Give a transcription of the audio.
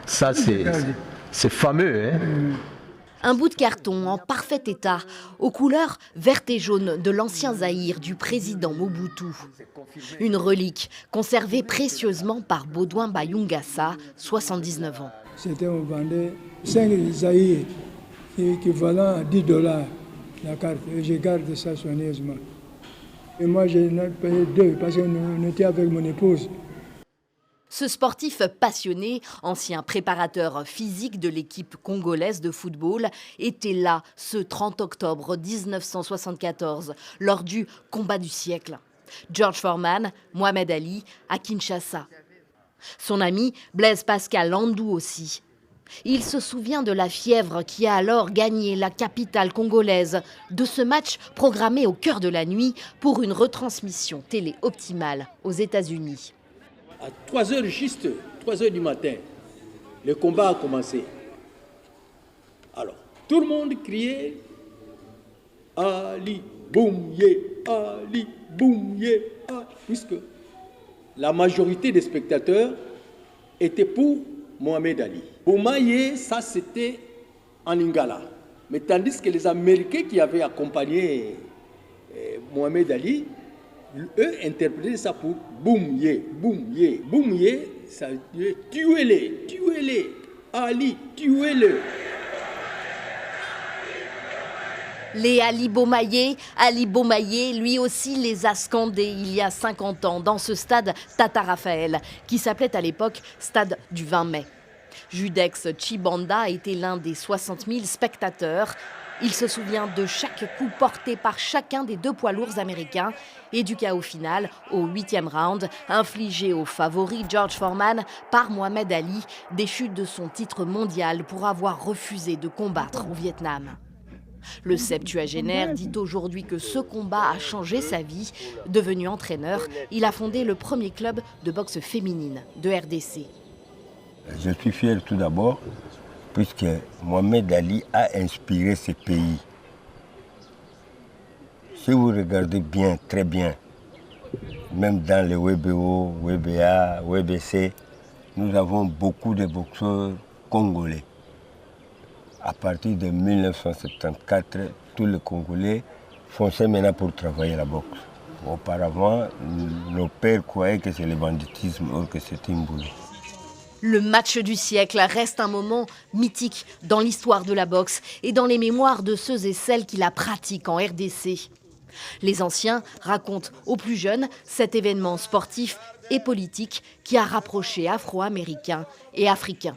Ça, c'est fameux, hein? Un bout de carton en parfait état, aux couleurs vertes et jaunes de l'ancien Zaïre du président Mobutu. Une relique conservée précieusement par Baudouin Bayungassa, 79 ans. C'était on vendait 5 Zaïre qui valaient $10 la carte. Et je garde ça soigneusement. Et moi, j'ai payé 2 parce qu'on était avec mon épouse. Ce sportif passionné, ancien préparateur physique de l'équipe congolaise de football, était là ce 30 octobre 1974, lors du combat du siècle. George Foreman, Mohamed Ali, à Kinshasa. Son ami Blaise Pascal Landou aussi. Il se souvient de la fièvre qui a alors gagné la capitale congolaise, de ce match programmé au cœur de la nuit pour une retransmission télé optimale aux États-Unis. À 3 heures juste, 3 heures du matin, le combat a commencé. Alors, tout le monde criait Ali Boumye, Ali Boumye, puisque la majorité des spectateurs étaient pour Mohamed Ali. Boumaye, ça c'était en Lingala. Mais tandis que les Américains qui avaient accompagné Mohamed Ali, eux interprétaient ça pour Boumye, Boumye. Boumye, ça veut dire tuez-les, tuez-les. Ali, tuez-le. Les Ali Bomaye, lui aussi les a scandés il y a 50 ans dans ce stade Tata Raphaël, qui s'appelait à l'époque Stade du 20 mai. Judex Chibanda était l'un des 60 000 spectateurs. Il se souvient de chaque coup porté par chacun des 2 poids lourds américains et du chaos final au 8e round, infligé au favori George Foreman par Mohamed Ali, déchu de son titre mondial pour avoir refusé de combattre au Vietnam. Le septuagénaire dit aujourd'hui que ce combat a changé sa vie. Devenu entraîneur, il a fondé le premier club de boxe féminine de RDC. Je suis fier tout d'abord puisque Mohamed Ali a inspiré ce pays. Si vous regardez bien, très bien, même dans les WBO, WBA, WBC, nous avons beaucoup de boxeurs congolais. À partir de 1974, tous les Congolais fonçaient maintenant pour travailler la boxe. Auparavant, nos pères croyaient que c'est le banditisme, or que c'est une boule. Le match du siècle reste un moment mythique dans l'histoire de la boxe et dans les mémoires de ceux et celles qui la pratiquent en RDC. Les anciens racontent aux plus jeunes cet événement sportif et politique qui a rapproché Afro-Américains et Africains.